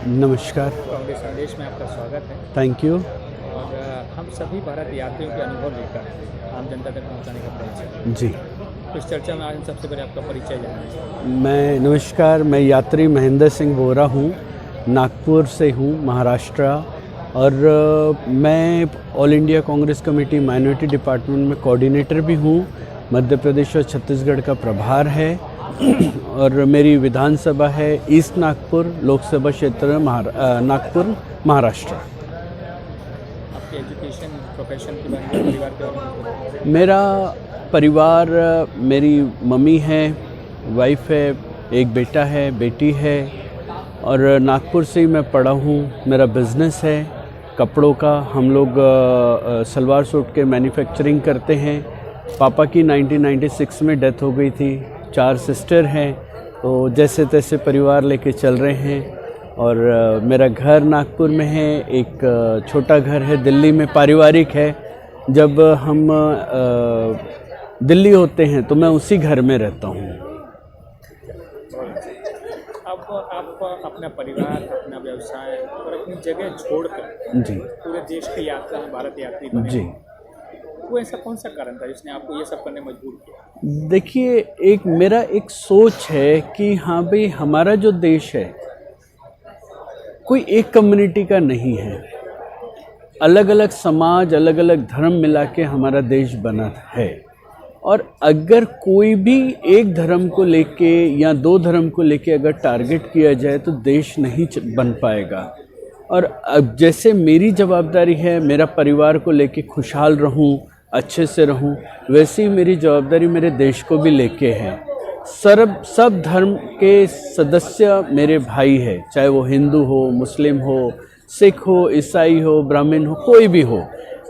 नमस्कार। कांग्रेस संदेश में आपका स्वागत है। Thank you. और हम सभी भारत यात्रियों के अनुभव लेकर आम जनता तक पहुंचाने का प्रयास है। जी, तो इस चर्चा में आज हम सबसे पहले आपका परिचय जानना चाहेंगे। नमस्कार, मैं यात्री महेंद्र सिंह बोरा हूँ, नागपुर से हूँ, महाराष्ट्र। और मैं all India Congress committee minority department में कोऑर्डिनेटर भी हूँ। मध्य प्रदेश और छत्तीसगढ़ का प्रभार है और मेरी विधानसभा है ईस्ट नागपुर लोकसभा क्षेत्र नागपुर, महाराष्ट्र। आपके एजुकेशन प्रोफेशन के बारे में, परिवार के बारे में? मेरा परिवार, मेरी मम्मी है, वाइफ है, एक बेटा है, बेटी है और नागपुर से ही मैं पढ़ा हूँ। मेरा बिज़नेस है कपड़ों का। हम लोग सलवार सूट के मैन्युफैक्चरिंग करते हैं। पापा की 1996 में डेथ हो गई थी। 4 सिस्टर हैं, तो जैसे तैसे परिवार लेके चल रहे हैं। और मेरा घर नागपुर में है, एक छोटा घर है दिल्ली में, पारिवारिक है। जब हम दिल्ली होते हैं तो मैं उसी घर में रहता हूँ। अब आप अपना परिवार, अपना व्यवसाय और अपनी जगह छोड़कर जी पूरे देश की यात्रा में भारत यात्री बने। जी, वो ऐसा कौन सा कारण था जिसने आपको ये सब करने मजबूर किया? देखिए, मेरा एक सोच है कि हाँ भाई, हमारा जो देश है कोई एक कम्युनिटी का नहीं है। अलग अलग समाज, अलग अलग धर्म मिला के हमारा देश बना है। और अगर कोई भी एक धर्म को लेके या 2 धर्म को लेके अगर टारगेट किया जाए तो देश नहीं बन पाएगा। और अब जैसे मेरी जवाबदारी है मेरा परिवार को लेके खुशहाल रहूं, अच्छे से रहूं, वैसे ही मेरी जवाबदारी मेरे देश को भी लेके है। सब धर्म के सदस्य मेरे भाई है, चाहे वो हिंदू हो, मुस्लिम हो, सिख हो, ईसाई हो, ब्राह्मण हो, कोई भी हो।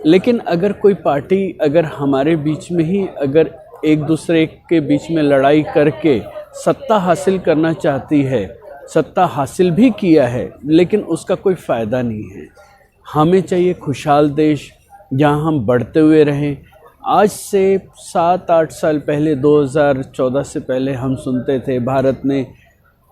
लेकिन अगर कोई पार्टी अगर हमारे बीच में ही अगर एक दूसरे के बीच में लड़ाई करके सत्ता हासिल करना चाहती है, सत्ता हासिल भी किया है, लेकिन उसका कोई फ़ायदा नहीं है। हमें चाहिए खुशहाल देश जहां हम बढ़ते हुए रहें। आज से 7-8 साल पहले, 2014 से पहले हम सुनते थे भारत ने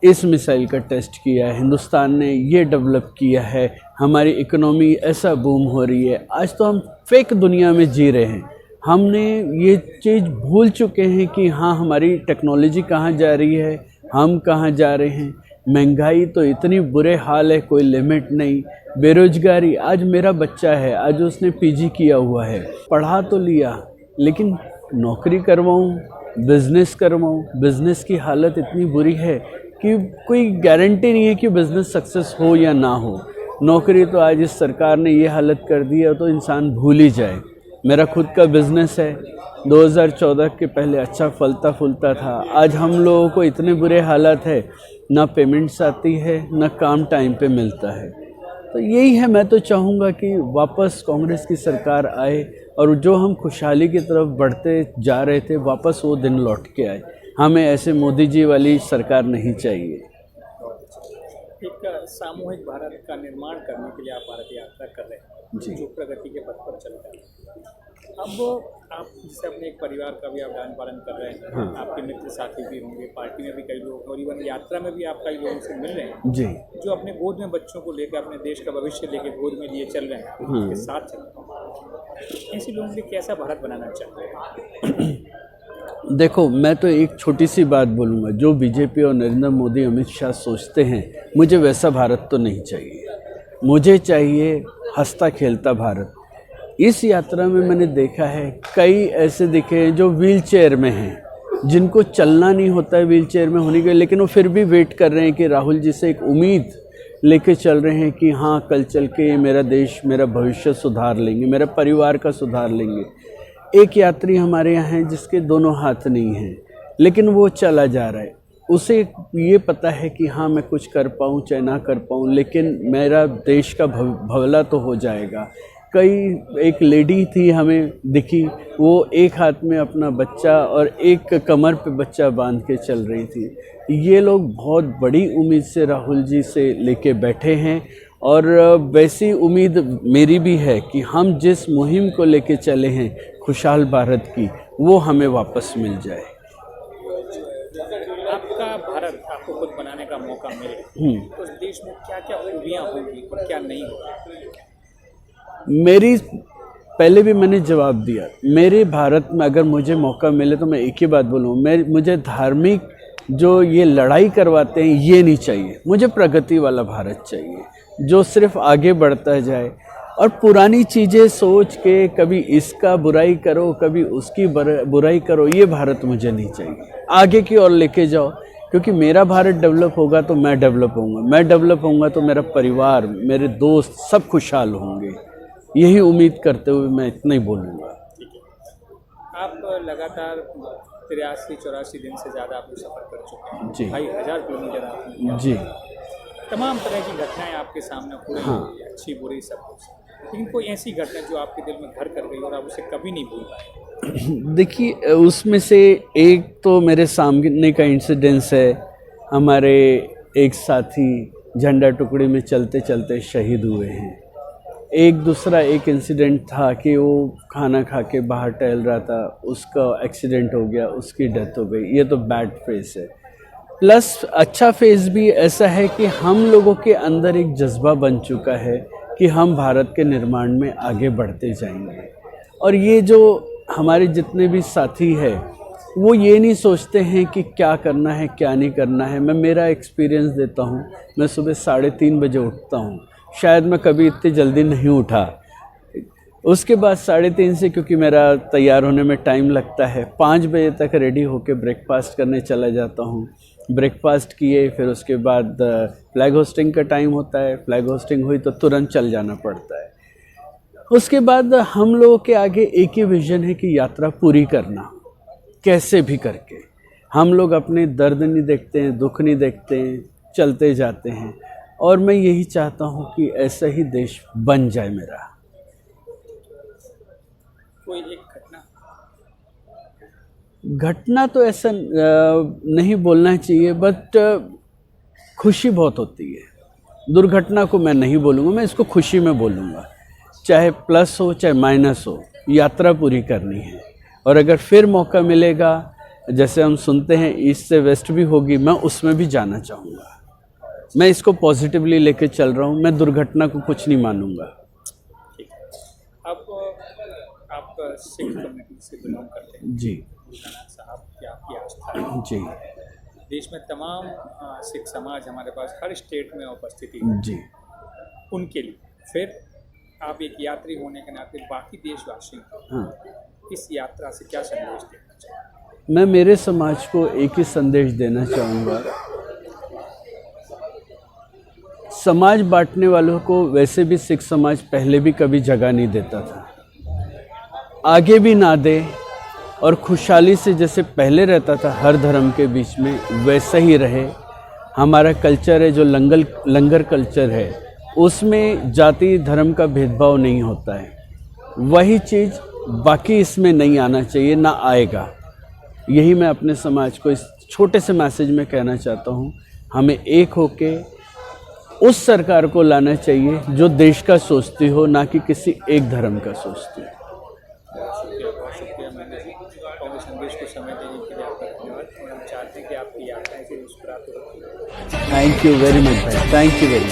इस मिसाइल का टेस्ट किया है, हिंदुस्तान ने ये डेवलप किया है, हमारी इकोनॉमी ऐसा बूम हो रही है। आज तो हम फेक दुनिया में जी रहे हैं। हमने ये चीज़ भूल चुके हैं कि हाँ, हमारी टेक्नोलॉजी कहाँ जा रही है, हम कहाँ जा रहे हैं। महंगाई तो इतनी बुरे हाल है, कोई लिमिट नहीं। बेरोजगारी, आज मेरा बच्चा है, आज उसने पीजी किया हुआ है, पढ़ा तो लिया, लेकिन नौकरी करवाऊँ, बिज़नेस करवाऊँ, बिज़नेस की हालत इतनी बुरी है कि कोई गारंटी नहीं है कि बिज़नेस सक्सेस हो या ना हो। नौकरी तो आज इस सरकार ने ये हालत कर दी है तो इंसान भूल ही जाए। मेरा खुद का बिज़नेस है, 2014 के पहले अच्छा फलता फूलता था। आज हम लोगों को इतने बुरे हालात है, ना पेमेंट्स आती है, ना काम टाइम पे मिलता है। तो यही है, मैं तो चाहूँगा कि वापस कांग्रेस की सरकार आए और जो हम खुशहाली की तरफ बढ़ते जा रहे थे वापस वो दिन लौट के आए। हमें ऐसे मोदी जी वाली सरकार नहीं चाहिए। एक सामूहिक भारत का निर्माण करने के लिए आप भारत यात्रा कर रहे हैं जी। जो प्रगति के पथ पर चल रहे हैं। अब आप जैसे अपने एक परिवार का भी आप लालन पालन कर रहे हैं। हाँ। आपके मित्र साथी भी होंगे, पार्टी में भी कई लोग, और इवन यात्रा में भी आप कई लोगों से मिल रहे हैं जी, जो अपने गोद में बच्चों को लेकर, अपने देश का भविष्य लेके गोद में लिए चल रहे हैं, उनके साथ चल रहे हैं। ऐसे लोगों के लिए कैसा भारत बनाना चाहते हैं? देखो, मैं तो एक छोटी सी बात बोलूँगा, जो बीजेपी और नरेंद्र मोदी, अमित शाह सोचते हैं, मुझे वैसा भारत तो नहीं चाहिए। मुझे चाहिए हंसता खेलता भारत। इस यात्रा में मैंने देखा है कई ऐसे दिखे हैं जो व्हील चेयर में हैं, जिनको चलना नहीं होता है व्हील चेयर में होने के, लेकिन वो फिर भी वेट कर रहे हैं कि राहुल जी से एक उम्मीद लेके चल रहे हैं कि हाँ, कल चल के मेरा देश, मेरा भविष्य सुधार लेंगे, मेरा परिवार का सुधार लेंगे। एक यात्री हमारे यहाँ है जिसके दोनों हाथ नहीं हैं, लेकिन वो चला जा रहा है। उसे ये पता है कि हाँ, मैं कुछ कर पाऊँ चाहे ना कर पाऊँ, लेकिन मेरा देश का भला तो हो जाएगा। एक लेडी थी हमें दिखी, वो एक हाथ में अपना बच्चा और एक कमर पे बच्चा बांध के चल रही थी। ये लोग बहुत बड़ी उम्मीद से राहुल जी से लेके बैठे हैं और वैसी उम्मीद मेरी भी है कि हम जिस मुहिम को लेके चले हैं खुशहाल भारत की, वो हमें वापस मिल जाए। आपका भारत आपको खुद बनाने का का मौका मिले तो उस देश में क्या क्या खूबियाँ होंगी और क्या नहीं होगी? मेरी पहले भी मैंने जवाब दिया, मेरे भारत में अगर मुझे मौका मिले तो मैं एक ही बात बोलूँ, मुझे धार्मिक जो ये लड़ाई करवाते हैं ये नहीं चाहिए। मुझे प्रगति वाला भारत चाहिए जो सिर्फ आगे बढ़ता जाए, और पुरानी चीज़ें सोच के कभी इसका बुराई करो कभी उसकी बुराई करो, ये भारत मुझे नहीं चाहिए। आगे की ओर लेके जाओ, क्योंकि मेरा भारत डेवलप होगा तो मैं डेवलप होऊंगा, मैं डेवलप होऊंगा तो मेरा परिवार, मेरे दोस्त सब खुशहाल होंगे। यही उम्मीद करते हुए मैं इतना ही बोलूँगा। ठीक है, आप लगातार 83-84 दिन से ज़्यादा आप सफ़र कर चुके हैं जी। 2500 किलोमीटर आपने जी तमाम तरह की घटनाएं आपके सामने पूरी हुई, अच्छी बुरी सब कुछ, लेकिन कोई ऐसी घटना जो आपके दिल में घर कर गई और आप उसे कभी नहीं भूल पाए? देखिए, उसमें से एक तो मेरे सामने का इंसिडेंस है। हमारे एक साथी झंडा टुकड़ी में चलते चलते शहीद हुए हैं। एक दूसरा एक इंसिडेंट था कि वो खाना खा के बाहर टहल रहा था, उसका एक्सीडेंट हो गया, उसकी डेथ हो गई। ये तो बैड फेस है। प्लस अच्छा फेस भी ऐसा है कि हम लोगों के अंदर एक जज्बा बन चुका है कि हम भारत के निर्माण में आगे बढ़ते जाएंगे। और ये जो हमारे जितने भी साथी हैं वो ये नहीं सोचते हैं कि क्या करना है क्या नहीं करना है। मैं मेरा एक्सपीरियंस देता हूँ। मैं सुबह 3:30 बजे उठता हूँ, शायद मैं कभी इतनी जल्दी नहीं उठा। उसके बाद 3:30 से, क्योंकि मेरा तैयार होने में टाइम लगता है, 5 बजे तक रेडी होकर ब्रेकफास्ट करने चला जाता हूँ। ब्रेकफास्ट किए, फिर उसके बाद फ्लैग होस्टिंग का टाइम होता है। फ्लैग होस्टिंग हुई तो तुरंत चल जाना पड़ता है। उसके बाद हम लोगों के आगे एक ही विजन है कि यात्रा पूरी करना, कैसे भी करके। हम लोग अपने दर्द नहीं देखते हैं, दुख नहीं देखते हैं, चलते जाते हैं। और मैं यही चाहता हूँ कि ऐसा ही देश बन जाए मेरा। कोई एक घटना तो ऐसा नहीं बोलना चाहिए, बट खुशी बहुत होती है। दुर्घटना को मैं नहीं बोलूँगा, मैं इसको खुशी में बोलूँगा। चाहे प्लस हो चाहे माइनस हो, यात्रा पूरी करनी है। और अगर फिर मौका मिलेगा, जैसे हम सुनते हैं ईस्ट से वेस्ट भी होगी, मैं उसमें भी जाना चाहूँगा। मैं इसको पॉजिटिवली लेके चल रहा हूँ। मैं दुर्घटना को कुछ नहीं मानूंगा। अब आप सिख कम्युनिटी से बिलोंग करते हैं जी। गुरुनानक साहब की आपकी आस्था है जी। देश में तमाम सिख समाज हमारे पास हर स्टेट में उपस्थिति है जी। उनके लिए, फिर आप एक यात्री होने के नाते बाकी देशवासियों को इस यात्रा से क्या संदेश देना चाहिए? मैं मेरे समाज को एक ही संदेश देना चाहूँगा। समाज बांटने वालों को वैसे भी सिख समाज पहले भी कभी जगह नहीं देता था, आगे भी ना दे। और खुशहाली से जैसे पहले रहता था हर धर्म के बीच में, वैसा ही रहे। हमारा कल्चर है जो लंगर कल्चर है, उसमें जाति धर्म का भेदभाव नहीं होता है। वही चीज़ बाकी इसमें नहीं आना चाहिए, ना आएगा। यही मैं अपने समाज को इस छोटे से मैसेज में कहना चाहता हूँ। हमें एक होके उस सरकार को लाना चाहिए जो देश का सोचती हो, ना कि किसी एक धर्म का सोचती हो। बहुत शुक्रिया मैंने और संदेश को समय देने के लिए आपका धन्यवाद। हम चाहते हैं कि आपकी यात्रा ऐसे मुस्कुराते रहे। थैंक यू वेरी मच भाई, थैंक यू वेरी मच।